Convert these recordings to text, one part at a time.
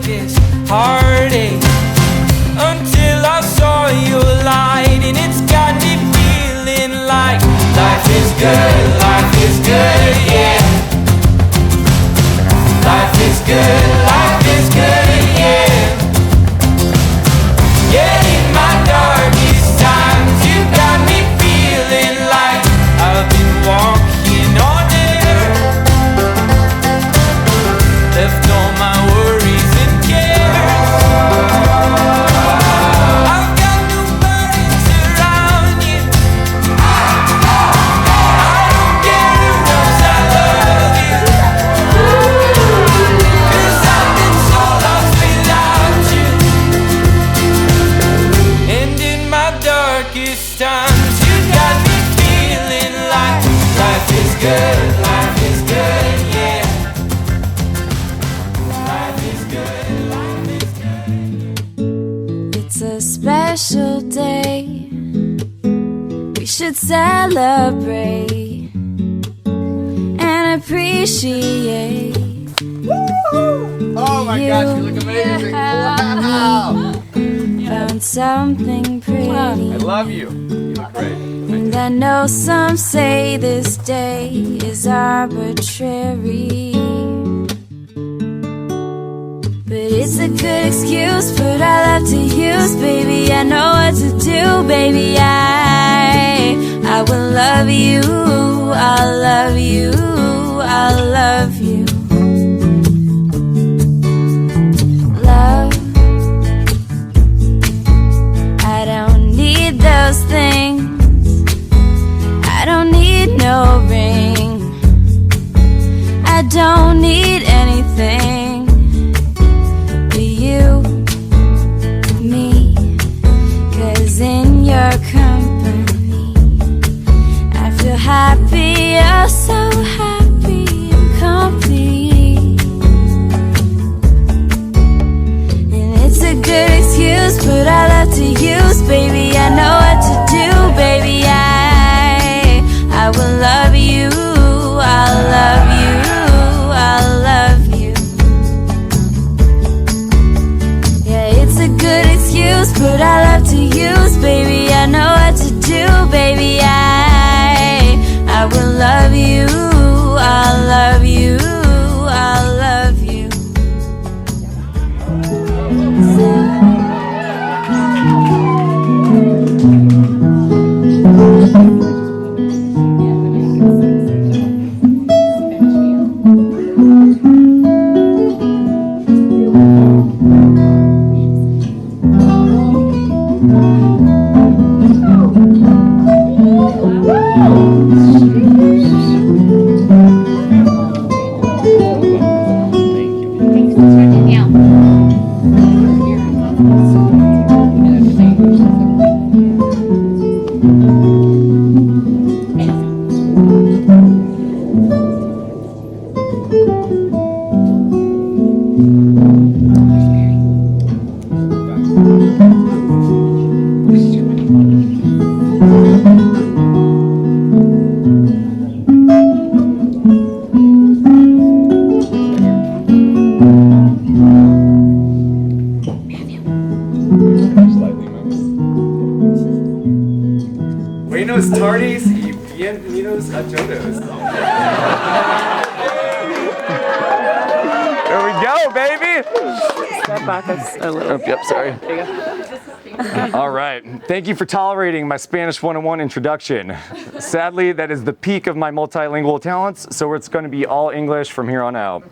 deepest heartache. Until I saw your light, and it's got me feeling like life is good, yeah. Life is good, yeah. Yeah, in my darkest times, you got me feeling like I've been walking on air. Left all my worries and cares. I've got no burdens around you. I don't care who knows I love you. 'Cause I've been so lost without you. And in my darkest times, you got me feeling like life is good, yeah. Life is good. It's a special day. We should celebrate and appreciate. Oh my gosh, you look amazing. Wow. Found something pretty. I love you. You look great. And I know some say this day is arbitrary, but it's a good excuse, put our love to use, baby. I know what to do, baby. I will love you, I'll love you, I'll love you. Love, I don't need those things. I don't need no ring. I don't need anything but you, me. 'Cause in your company, I feel happy, oh so happy and complete. And it's a good excuse, put our love to use, baby. I know what to do, baby. I will love you, I'll love you, I'll love you. Yeah, it's a good excuse, put our love to use, baby. I know what to do, baby. I will love you, I'll love you, I'll love you. Buenos tardes y bienvenidos a todos. There we go, baby. Step back a little. Oh, yep, sorry. There you go. All right. Thank you for tolerating my Spanish 101 introduction. Sadly, that is the peak of my multilingual talents, so it's going to be all English from here on out.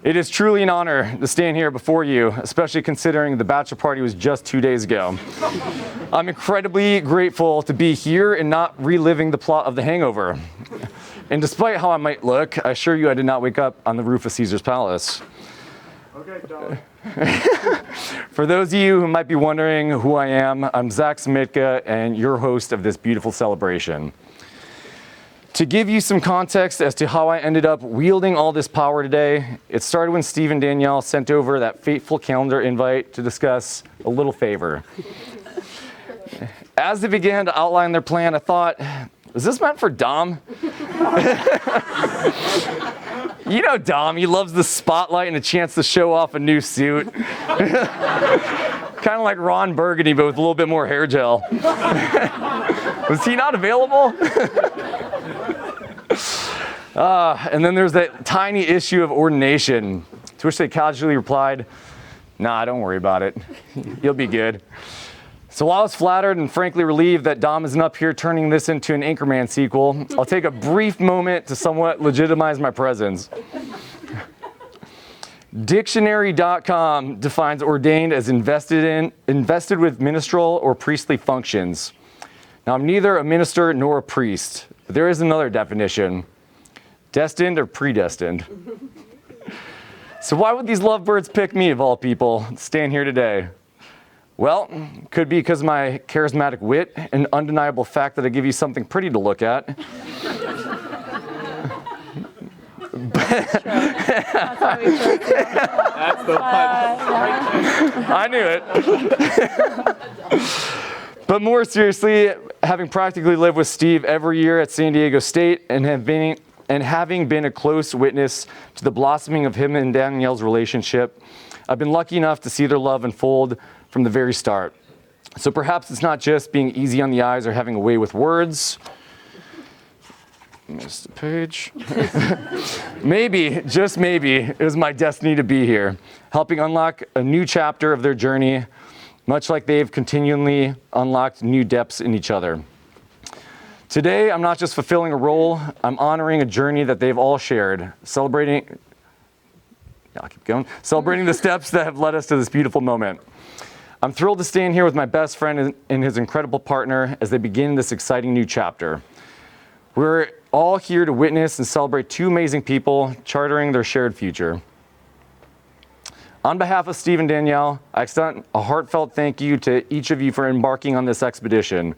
It is truly an honor to stand here before you, especially considering the bachelor party was just 2 days ago. I'm incredibly grateful to be here and not reliving the plot of The Hangover. And despite how I might look, I assure you I did not wake up on the roof of Caesar's Palace. Okay, Don. For those of you who might be wondering who I am, I'm Zach Smitka and your host of this beautiful celebration. To give you some context as to how I ended up wielding all this power today, it started when Steve and Danielle sent over that fateful calendar invite to discuss a little favor. As they began to outline their plan, I thought, is this meant for Dom? You know Dom, he loves the spotlight and a chance to show off a new suit. Kind of like Ron Burgundy, but with a little bit more hair gel. Was he not available? And then there's that tiny issue of ordination, to which they casually replied, "Nah, don't worry about it. You'll be good." So while I was flattered and frankly relieved that Dom isn't up here turning this into an Anchorman sequel, I'll take a brief moment to somewhat legitimize my presence. Dictionary.com defines ordained as invested with ministerial or priestly functions. Now, I'm neither a minister nor a priest, but there is another definition: destined or predestined. So why would these lovebirds pick me, of all people, to stand here today? Well, could be because of my charismatic wit and undeniable fact that I give you something pretty to look at. That's the one. I knew it. But more seriously, having practically lived with Steve every year at San Diego State and having been a close witness to the blossoming of him and Danielle's relationship, I've been lucky enough to see their love unfold from the very start. So perhaps it's not just being easy on the eyes or having a way with words. Missed a page. Maybe, just maybe, it was my destiny to be here, helping unlock a new chapter of their journey, much like they've continually unlocked new depths in each other. Today, I'm not just fulfilling a role, I'm honoring a journey that they've all shared, celebrating the steps that have led us to this beautiful moment. I'm thrilled to stand here with my best friend and his incredible partner as they begin this exciting new chapter. We're all here to witness and celebrate two amazing people chartering their shared future. On behalf of Steve and Danielle, I extend a heartfelt thank you to each of you for embarking on this expedition.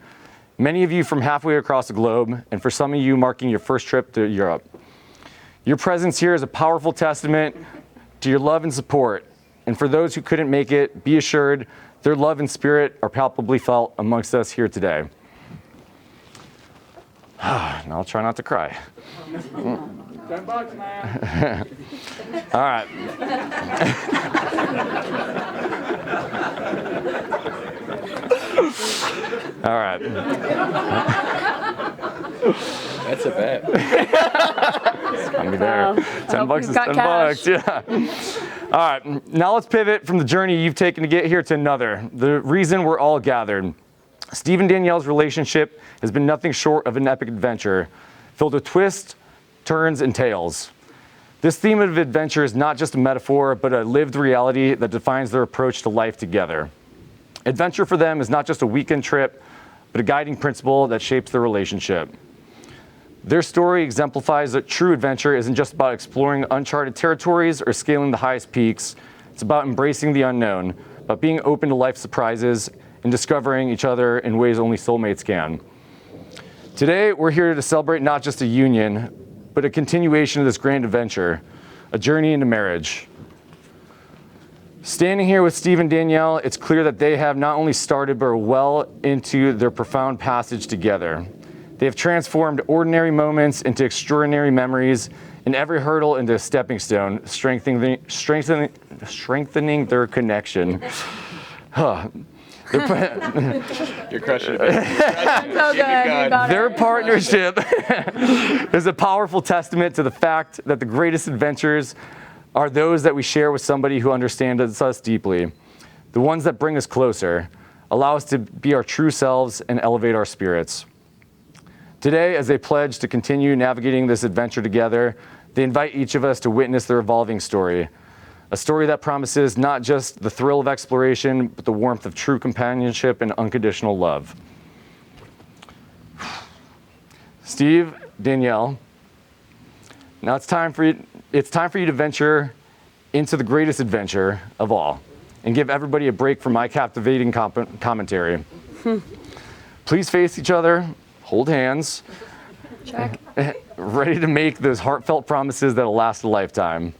Many of you from halfway across the globe, and for some of you marking your first trip to Europe. Your presence here is a powerful testament to your love and support. And for those who couldn't make it, be assured their love and spirit are palpably felt amongst us here today. Now I'll try not to cry. $10, man. All right. All right. That's a bet. It's gonna be there. Wow. $10 is You've got $10. Yeah. All right. Now let's pivot from the journey you've taken to get here to another. The reason we're all gathered. Steve and Danielle's relationship has been nothing short of an epic adventure, filled with twists, turns, and tales. This theme of adventure is not just a metaphor, but a lived reality that defines their approach to life together. Adventure for them is not just a weekend trip, but a guiding principle that shapes their relationship. Their story exemplifies that true adventure isn't just about exploring uncharted territories or scaling the highest peaks. It's about embracing the unknown, about being open to life's surprises and discovering each other in ways only soulmates can. Today, we're here to celebrate not just a union, but a continuation of this grand adventure, a journey into marriage. Standing here with Steve and Danielle, it's clear that they have not only started, but are well into their profound passage together. They have transformed ordinary moments into extraordinary memories, and every hurdle into a stepping stone, strengthening their connection. You're crushing it. So good. You got Their it. partnership is a powerful testament to the fact that the greatest adventures are those that we share with somebody who understands us deeply, the ones that bring us closer, allow us to be our true selves, and elevate our spirits. Today, as they pledge to continue navigating this adventure together, they invite each of us to witness their evolving story, a story that promises not just the thrill of exploration, but the warmth of true companionship and unconditional love. Steve, Danielle, now it's time for you to venture into the greatest adventure of all and give everybody a break from my captivating commentary. Please face each other, hold hands, Check. ready to make those heartfelt promises that'll last a lifetime.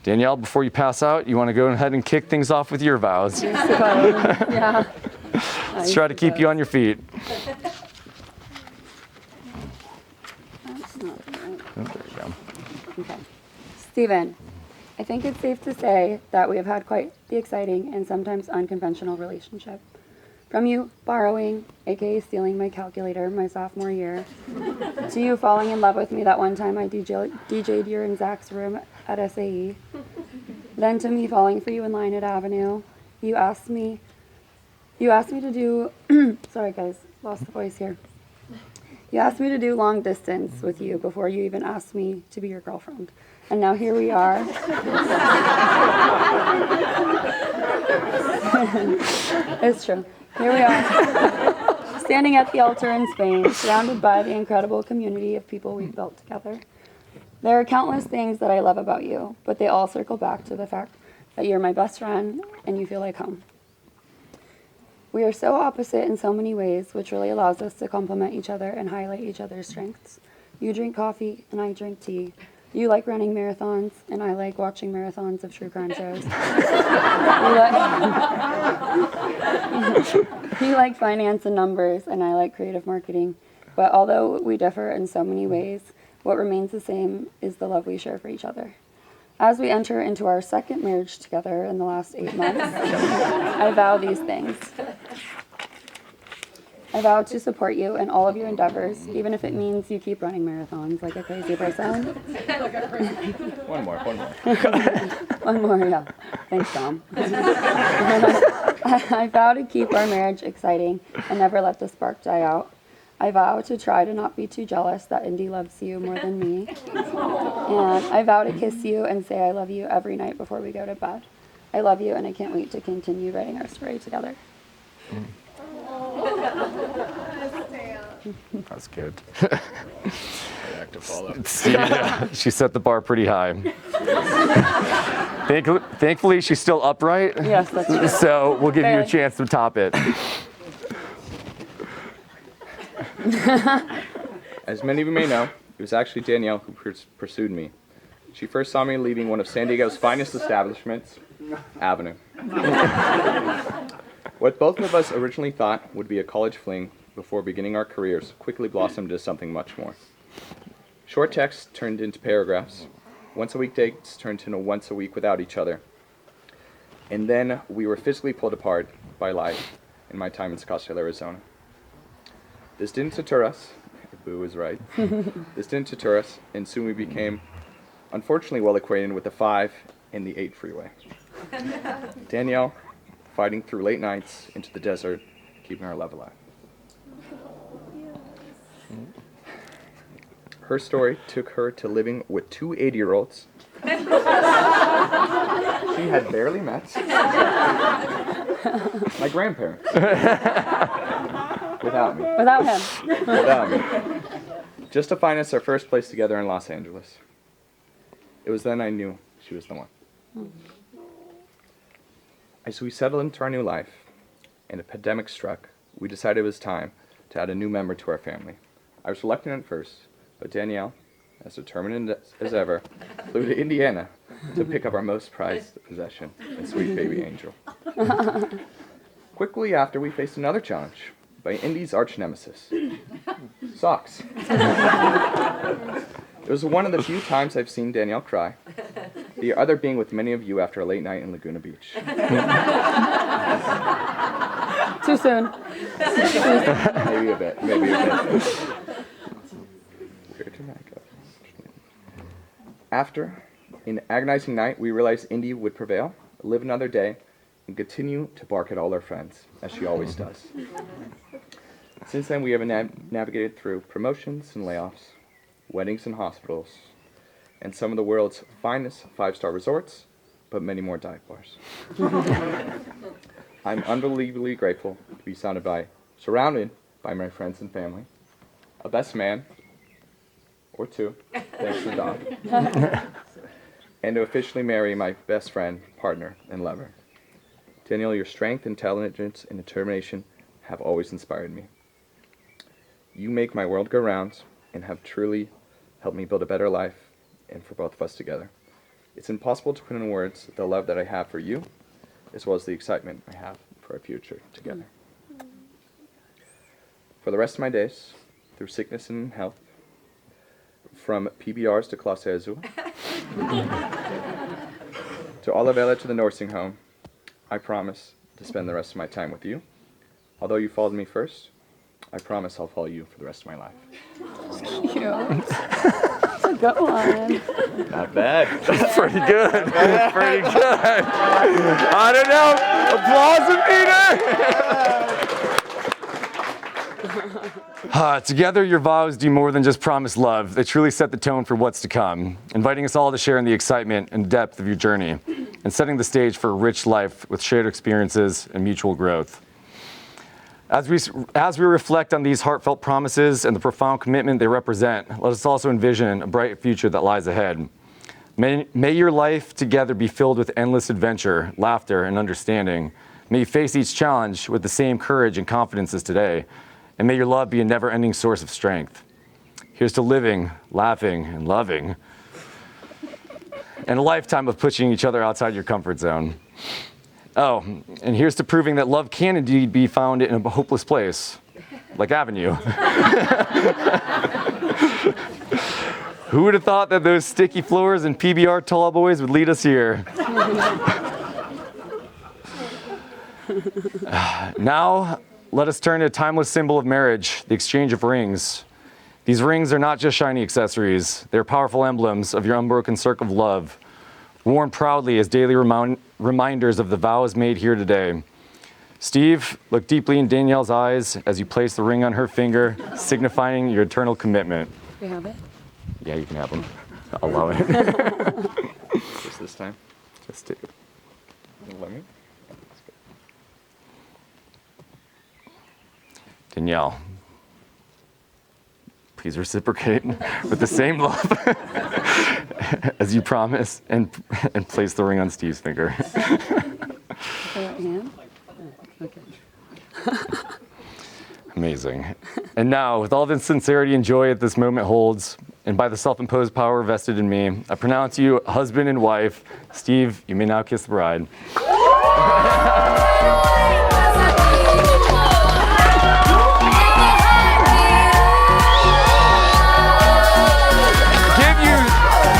Danielle, before you pass out, you want to go ahead and kick things off with your vows. Yeah. Let's try to keep you on your feet. That's not right. Oh, there you go. Okay. Stephen, I think it's safe to say that we have had quite the exciting and sometimes unconventional relationship. From you borrowing, aka stealing my calculator my sophomore year, to you falling in love with me that one time I DJ'd you in Zach's room at SAE, then to me falling for you in line at Avenue. You asked me to do, sorry guys, lost the voice here. You asked me to do long distance with you before you even asked me to be your girlfriend. And now here we are. It's true. Here we are, standing at the altar in Spain, surrounded by the incredible community of people we've built together. There are countless things that I love about you, but they all circle back to the fact that you're my best friend and you feel like home. We are so opposite in so many ways, which really allows us to complement each other and highlight each other's strengths. You drink coffee and I drink tea. You like running marathons and I like watching marathons of true crime shows. You like finance and numbers and I like creative marketing. But although we differ in so many ways, what remains the same is the love we share for each other. As we enter into our second marriage together in the last 8 months, I vow these things. I vow to support you in all of your endeavors, even if it means you keep running marathons like a crazy person. One more. One more, yeah. Thanks, Dom. I vow to keep our marriage exciting and never let the spark die out. I vow to try to not be too jealous that Indy loves you more than me. And I vow to kiss you and say I love you every night before we go to bed. I love you and I can't wait to continue writing our story together. That's good. Back to follow. She set the bar pretty high. Thankfully, she's still upright. Yes, that's true. So we'll give you a Barely. chance to top it. As many of you may know, it was actually Danielle who pursued me. She first saw me leaving one of San Diego's finest establishments, Avenue. What both of us originally thought would be a college fling before beginning our careers quickly blossomed into something much more. Short texts turned into paragraphs, once-a-week dates turned into once a week without each other, and then we were physically pulled apart by life in my time in Scottsdale, Arizona. This didn't deter us. Boo was right. This didn't deter us, and soon we became, unfortunately, well acquainted with the 5 and the 8 freeway. Danielle, fighting through late nights into the desert, keeping our love alive. Her story took her to living with 2 80-year-olds she had barely met. My grandparents. Without me. Without him. Without me. Just to find us our first place together in Los Angeles. It was then I knew she was the one. As we settled into our new life and a pandemic struck, we decided it was time to add a new member to our family. I was reluctant at first, but Danielle, as determined as ever, flew to Indiana to pick up our most prized possession, a sweet baby angel. Quickly after, we faced another challenge by Indy's arch nemesis, socks. It was one of the few times I've seen Danielle cry, the other being with many of you after a late night in Laguna Beach. Too soon. Maybe a bit. After an agonizing night, we realized Indy would prevail, live another day, and continue to bark at all our friends, as she always does. Since then, we have navigated through promotions and layoffs, weddings and hospitals, and some of the world's finest 5-star resorts, but many more dive bars. I'm unbelievably grateful to be surrounded by my friends and family, a best man, or 2, thanks to the dog, and to officially marry my best friend, partner, and lover. Danielle, your strength, intelligence, and determination have always inspired me. You make my world go round and have truly helped me build a better life and for both of us together. It's impossible to put in words the love that I have for you, as well as the excitement I have for our future together. For the rest of my days, through sickness and health, from PBRs to Clase Azul, To all Bella to the nursing home, I promise to spend the rest of my time with you. Although you followed me first, I promise I'll follow you for the rest of my life. Cute. That's a good one. Not bad. That's pretty good. That's pretty good. I don't know. Applause, Peter. Together, your vows do more than just promise love. They truly set the tone for what's to come, inviting us all to share in the excitement and depth of your journey, and setting the stage for a rich life with shared experiences and mutual growth. As we reflect on these heartfelt promises and the profound commitment they represent, let us also envision a bright future that lies ahead. May your life together be filled with endless adventure, laughter, and understanding. May you face each challenge with the same courage and confidence as today. And may your love be a never-ending source of strength. Here's to living, laughing, and loving. And a lifetime of pushing each other outside your comfort zone. Oh, and here's to proving that love can indeed be found in a hopeless place, like Avenue. Who would have thought that those sticky floors and PBR tall boys would lead us here? Now, let us turn to a timeless symbol of marriage, the exchange of rings. These rings are not just shiny accessories. They're powerful emblems of your unbroken circle of love, worn proudly as daily reminders of the vows made here today. Steve, look deeply in Danielle's eyes as you place the ring on her finger, signifying your eternal commitment. We have it? Yeah, you can have them. I'll allow it. Just this time. Just take it. Let me. Danielle, please reciprocate with the same love as you promised, and place the ring on Steve's finger. The right hand? Okay. Amazing. And now, with all the sincerity and joy that this moment holds, and by the self-imposed power vested in me, I pronounce you husband and wife. Steve, you may now kiss the bride.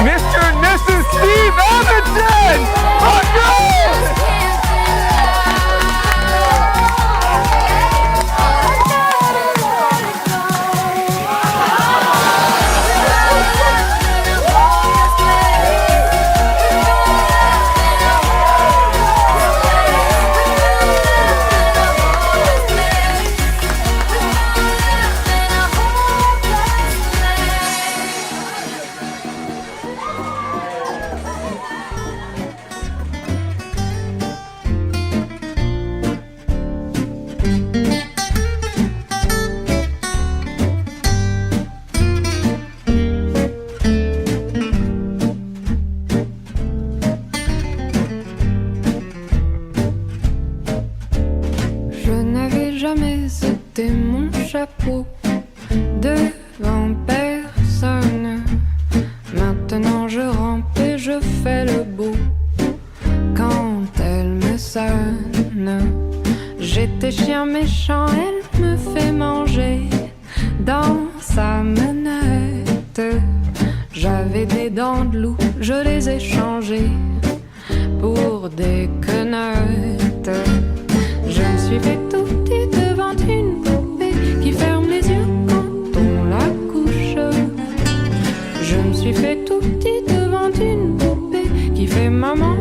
Mr. and Mrs. Steve Edmonton! chapeau devant personne. Maintenant je rampe et je fais le beau quand elle me sonne. J'étais chien méchant, elle me fait manger dans sa menette. J'avais des dents de loup, je les ai changées pour des quenottes. Je me suis fait tout petit devant une poupée qui ferme les yeux quand on la couche. Je me suis fait tout petit devant une poupée qui fait maman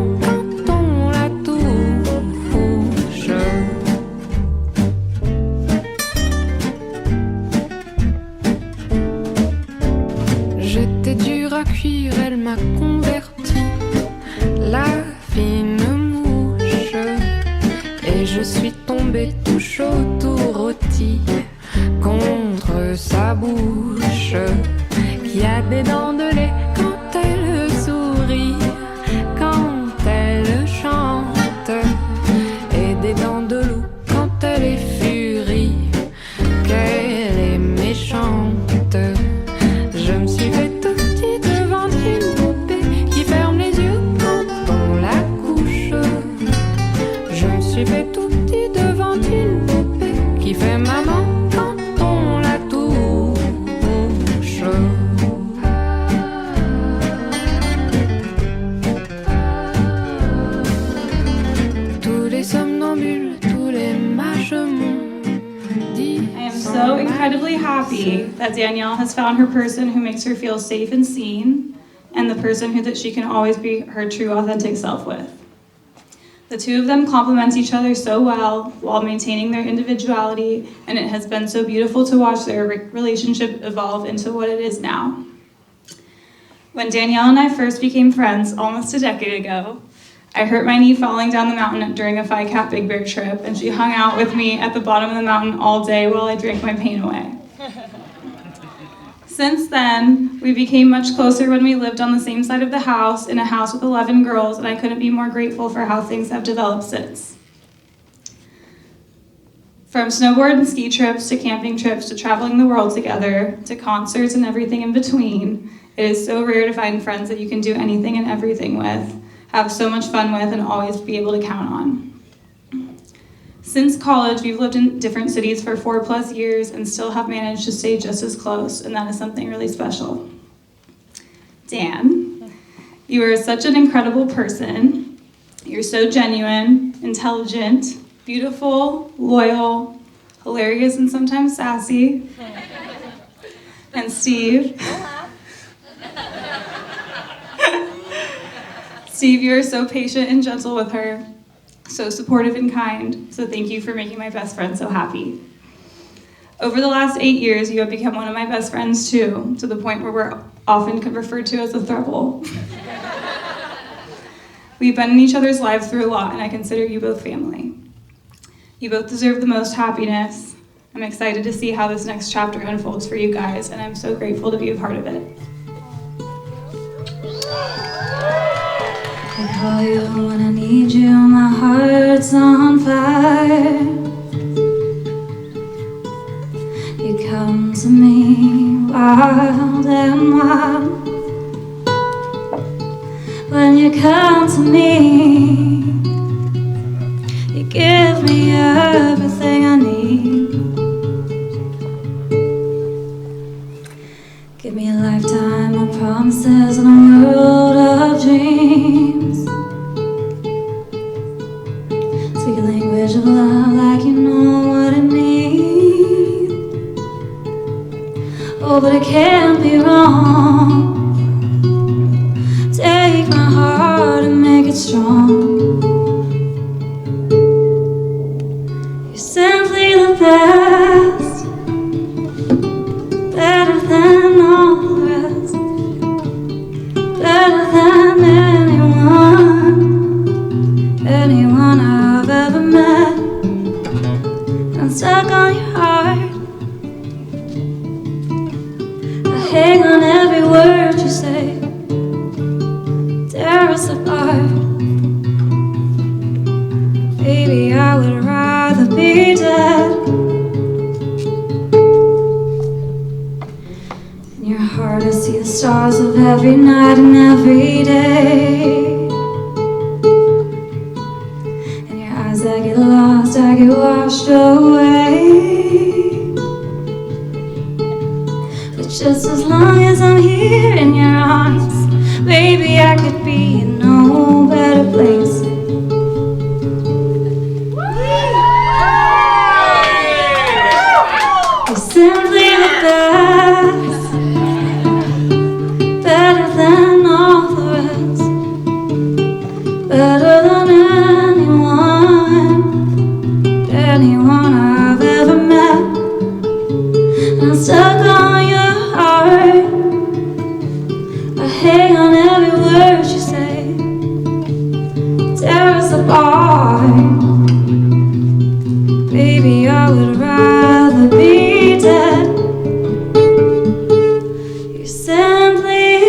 quand on la touche. J'étais dure à cuire, elle m'a converti, la fine mouche. Et je suis tombée tout chaud, tout rôti contre sa bouche, qui a des dents de lait quand elle sourit, quand elle chante, et des dents de loup quand elle est furie, qu'elle est méchante. Je me suis fait tout petit devant une poupée qui ferme les yeux quand on la couche. Je me suis fait tout petit devant une poupée qui fait maman quand on la touche. je m'en dis. I am so incredibly happy that Danielle has found her person who makes her feel safe and seen, and the person that she can always be her true, authentic self with. The two of them complement each other so well while maintaining their individuality, and it has been so beautiful to watch their relationship evolve into what it is now. When Danielle and I first became friends almost a decade ago, I hurt my knee falling down the mountain during a Phi Cat Big Bear trip, and she hung out with me at the bottom of the mountain all day while I drank my pain away. Since then, we became much closer when we lived on the same side of the house in a house with 11 girls, and I couldn't be more grateful for how things have developed since. From snowboard and ski trips to camping trips to traveling the world together to concerts and everything in between, it is so rare to find friends that you can do anything and everything with, have so much fun with, and always be able to count on. Since college, we've lived in different cities for 4+ years and still have managed to stay just as close, and that is something really special. Dan, you are such an incredible person. You're so genuine, intelligent, beautiful, loyal, hilarious, and sometimes sassy. And Steve, Steve, you're so patient and gentle with her, so supportive and kind, so thank you for making my best friend so happy. Over the last 8 years, you have become one of my best friends too, to the point where we're often referred to as a throuple. We've been in each other's lives through a lot, and I consider you both family. You both deserve the most happiness. I'm excited to see how this next chapter unfolds for you guys, and I'm so grateful to be a part of it. I call you when I need you, my heart's on fire. You come to me wild and wild. When you come to me, you give me everything I need. Give me a lifetime of promises and a world of dreams. Speak a language of love like you know what it means. Oh, but it can't be wrong. Take my heart and make it strong. You're simply the best, better than all the rest, better than anyone I've ever met. I'm stuck on your heart. I hang on every word you say. Tear us apart. Baby, I would rather be dead. In your heart I see the stars of every night and every day. In your eyes I get lost, I get washed away. But just as long as I'm here in your arms, baby, I could be in no better place. You're simply the best, better than all the rest, better than anyone I've ever met. And I'm stuck on your heart. I hang on every word you say. Tear us apart. Baby, I would rather be dead. You're simply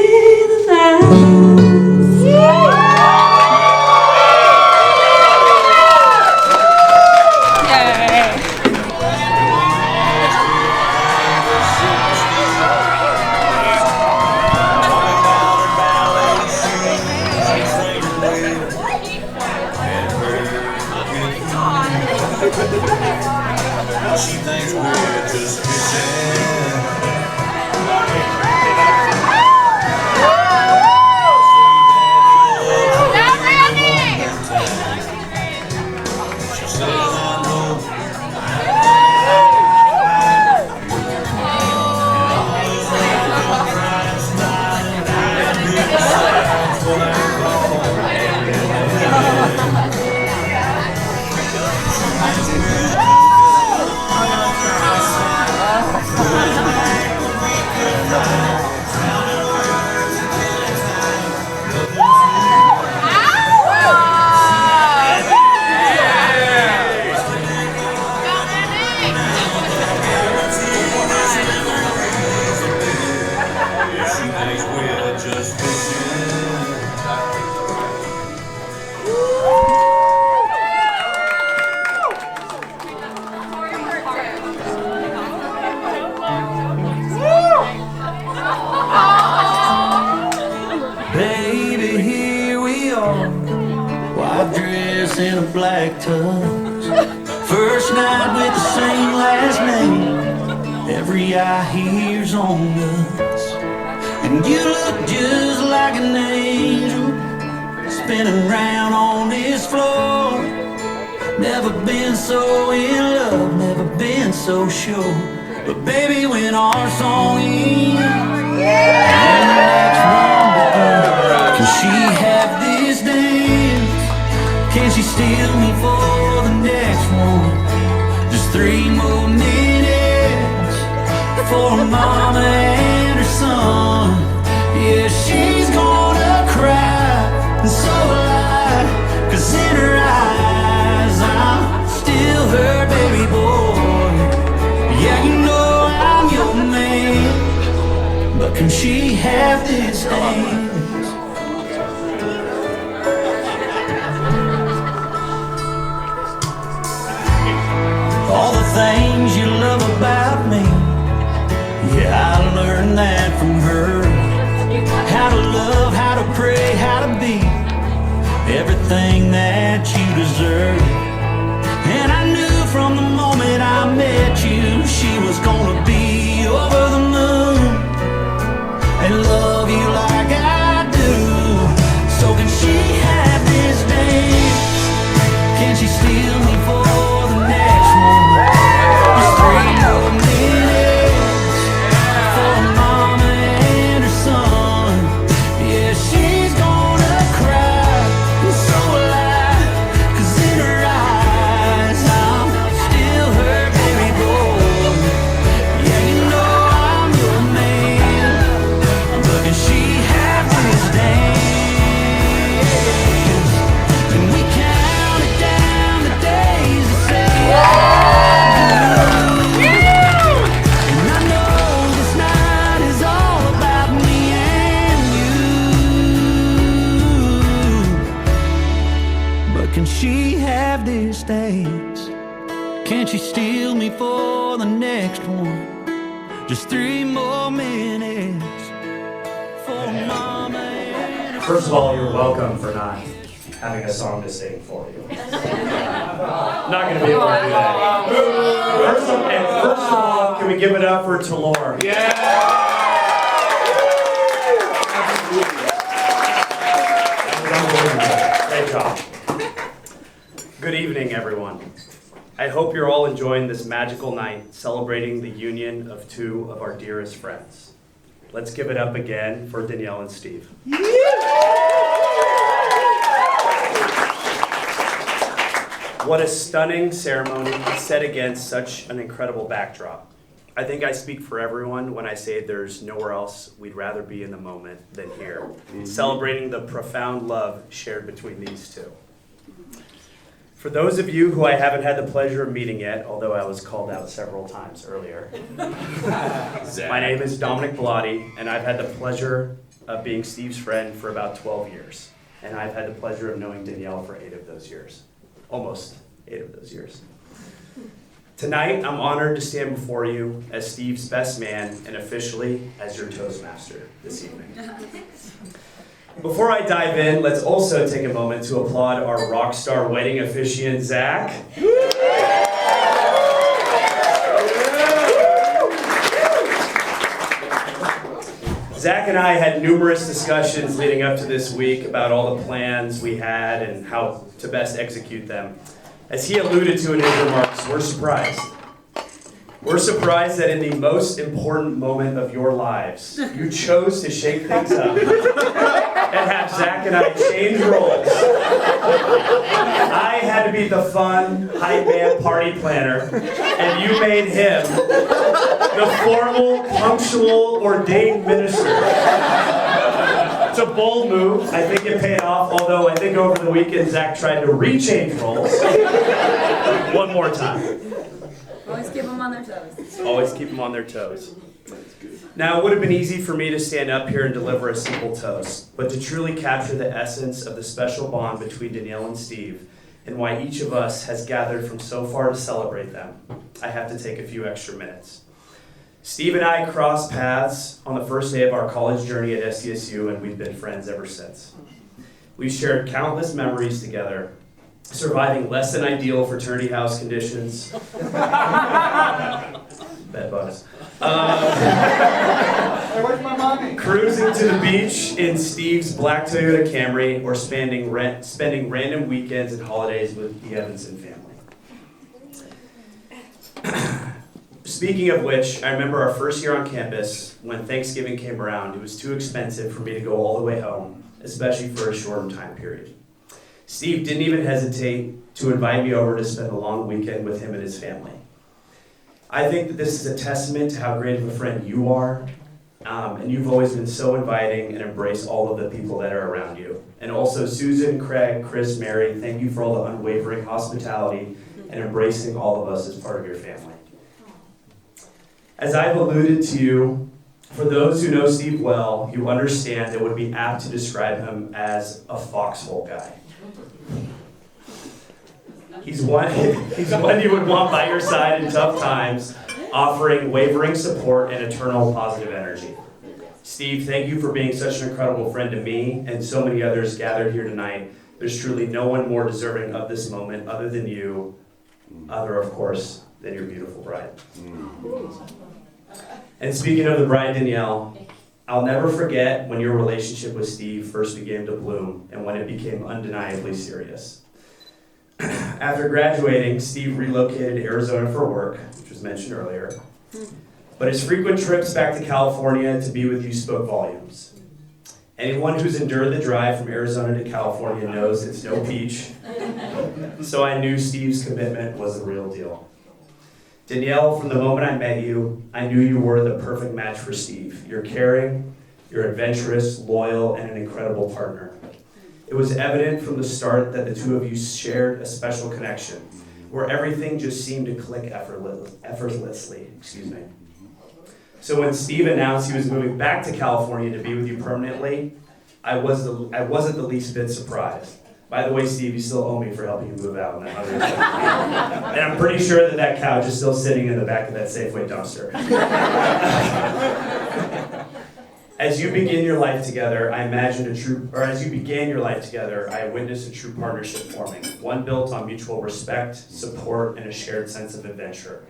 the best. She thinks we're just pretend. She says I know dress and a black tux. First night with the same last name. Every eye here's on us. And you look just like an angel, spinning round on this floor. Never been so in love, never been so sure. But baby, when our song ends and the next one begins, can she have this dance? Can she steal me for the next one? Just 3 more minutes for her mama and her son. Yeah, she's gonna cry, and so will I, 'cause in her eyes I'm still her baby boy. Yeah, you know I'm your man, but can she have this dance? All the things you love about me, yeah, I learned that from her. How to love, how to pray, how to be everything that you deserve. And I knew from the moment I met you, she was gonna be over the moon and love you like I do. So can she have this dance? Can she steal me for the next one? Just 3 more minutes for mama and her son. Yeah, she's gonna cry, and so will I, 'cause in her eyes I'm still her baby boy. Yeah, you know I'm your man, but can she have this dance? And we counted down the days to say I do. And I know this night is all about me and you. But can she have this dance? Can she steal me for the next one? Just 3 more minutes for mama and her. First of all, you're welcome for not having a song to sing for you. Not going to be able to do that. First of all, can we give it up for Talor? Great job. Good evening, everyone. I hope you're all enjoying this magical night celebrating the union of 2 of our dearest friends. Let's give it up again for Danielle and Steve. What a stunning ceremony set against such an incredible backdrop. I think I speak for everyone when I say there's nowhere else we'd rather be in the moment than here, celebrating the profound love shared between these 2. For those of you who I haven't had the pleasure of meeting yet, although I was called out several times earlier, my name is Dominic Bellotti, and I've had the pleasure of being Steve's friend for about 12 years. And I've had the pleasure of knowing Danielle for 8 of those years. Almost 8 of those years. Tonight, I'm honored to stand before you as Steve's best man and officially as your Toastmaster this evening. Before I dive in, let's also take a moment to applaud our rock star wedding officiant, Zach. Zach and I had numerous discussions leading up to this week about all the plans we had and how to best execute them. As he alluded to in his remarks, we're surprised. We're surprised that in the most important moment of your lives, you chose to shake things up and have Zach and I change roles. I had to be the fun, hype man party planner, and you made him the formal, punctual, ordained minister. It's a bold move. I think it paid off, although I think over the weekend Zach tried to rechange roles one more time. Always keep them on their toes. Always keep them on their toes. Now, it would have been easy for me to stand up here and deliver a simple toast, but to truly capture the essence of the special bond between Danielle and Steve and why each of us has gathered from so far to celebrate them, I have to take a few extra minutes. Steve and I crossed paths on the first day of our college journey at SDSU, and we've been friends ever since. We've shared countless memories together, surviving less than ideal fraternity house conditions. Bed bugs. Where's my mommy? Cruising to the beach in Steve's black Toyota Camry, or spending random weekends and holidays with the Evanson family. Speaking of which, I remember our first year on campus, when Thanksgiving came around, it was too expensive for me to go all the way home, especially for a shortened time period. Steve didn't even hesitate to invite me over to spend a long weekend with him and his family. I think that this is a testament to how great of a friend you are, and you've always been so inviting and embrace all of the people that are around you. And also Susan, Craig, Chris, Mary, thank you for all the unwavering hospitality and embracing all of us as part of your family. As I've alluded to you, for those who know Steve well, you understand it would be apt to describe him as a foxhole guy. He's one you would want by your side in tough times, offering wavering support and eternal positive energy. Steve, thank you for being such an incredible friend to me and so many others gathered here tonight. There's truly no one more deserving of this moment other than you, other, of course, than your beautiful bride. And speaking of the bride, Danielle, I'll never forget when your relationship with Steve first began to bloom and when it became undeniably serious. After graduating, Steve relocated to Arizona for work, which was mentioned earlier. But his frequent trips back to California to be with you spoke volumes. Anyone who's endured the drive from Arizona to California knows it's no peach. So I knew Steve's commitment was the real deal. Danielle, from the moment I met you, I knew you were the perfect match for Steve. You're caring, you're adventurous, loyal, and an incredible partner. It was evident from the start that the two of you shared a special connection, where everything just seemed to click effortlessly. So when Steve announced he was moving back to California to be with you permanently, I wasn't the least bit surprised. By the way, Steve, you still owe me for helping you move out. And I'm pretty sure that couch is still sitting in the back of that Safeway dumpster. As you begin your life together, I witnessed a true partnership forming, one built on mutual respect, support, and a shared sense of adventure.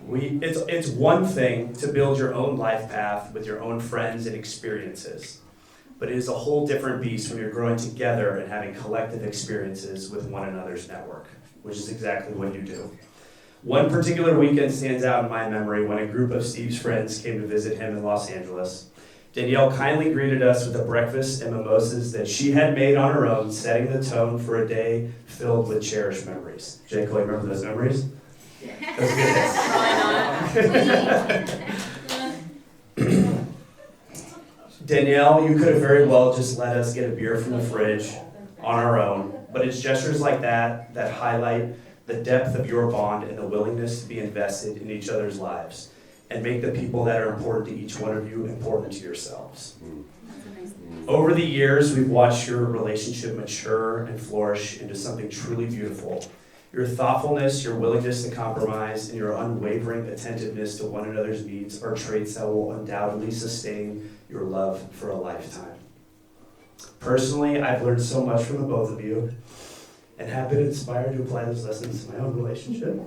It's one thing to build your own life path with your own friends and experiences, but it is a whole different beast when you're growing together and having collective experiences with one another's network, which is exactly what you do. One particular weekend stands out in my memory when a group of Steve's friends came to visit him in Los Angeles. Danielle kindly greeted us with a breakfast and mimosas that she had made on her own, setting the tone for a day filled with cherished memories. J. Cole, you remember those memories? Those good. Danielle, you could have very well just let us get a beer from the fridge on our own, but it's gestures like that highlight the depth of your bond and the willingness to be invested in each other's lives and make the people that are important to each one of you important to yourselves. Over the years, we've watched your relationship mature and flourish into something truly beautiful. Your thoughtfulness, your willingness to compromise, and your unwavering attentiveness to one another's needs are traits that will undoubtedly sustain your love for a lifetime. Personally, I've learned so much from the both of you and have been inspired to apply those lessons to my own relationship.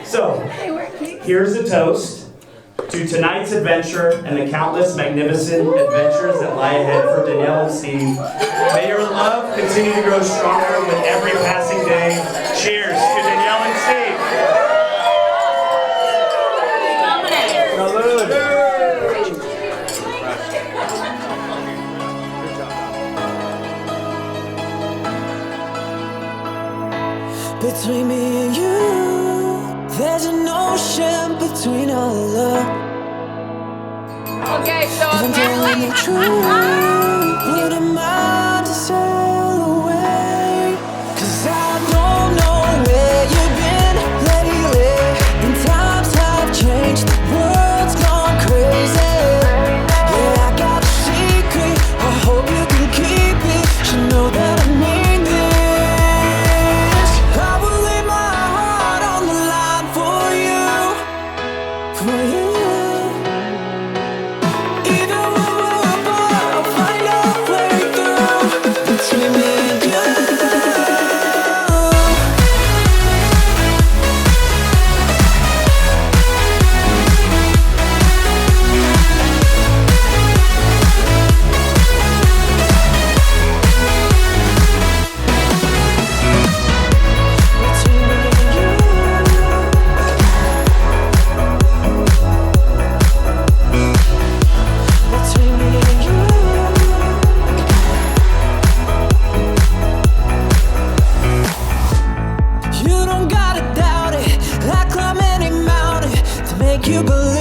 So, here's a toast to tonight's adventure and the countless magnificent adventures that lie ahead for Danielle and Steve. May your love continue to grow stronger with every passing day. Cheers to Danielle and Steve. Between me and you, there's an ocean between our love. Okay, so if I'm telling the truth, what am I to sail away? 'Cause I don't know where you've been lately, and times have changed, the world's gone crazy. Yeah, I got a secret, I hope you can keep it. You know that I mean this. I will lay my heart on the line for you, for you. make you believe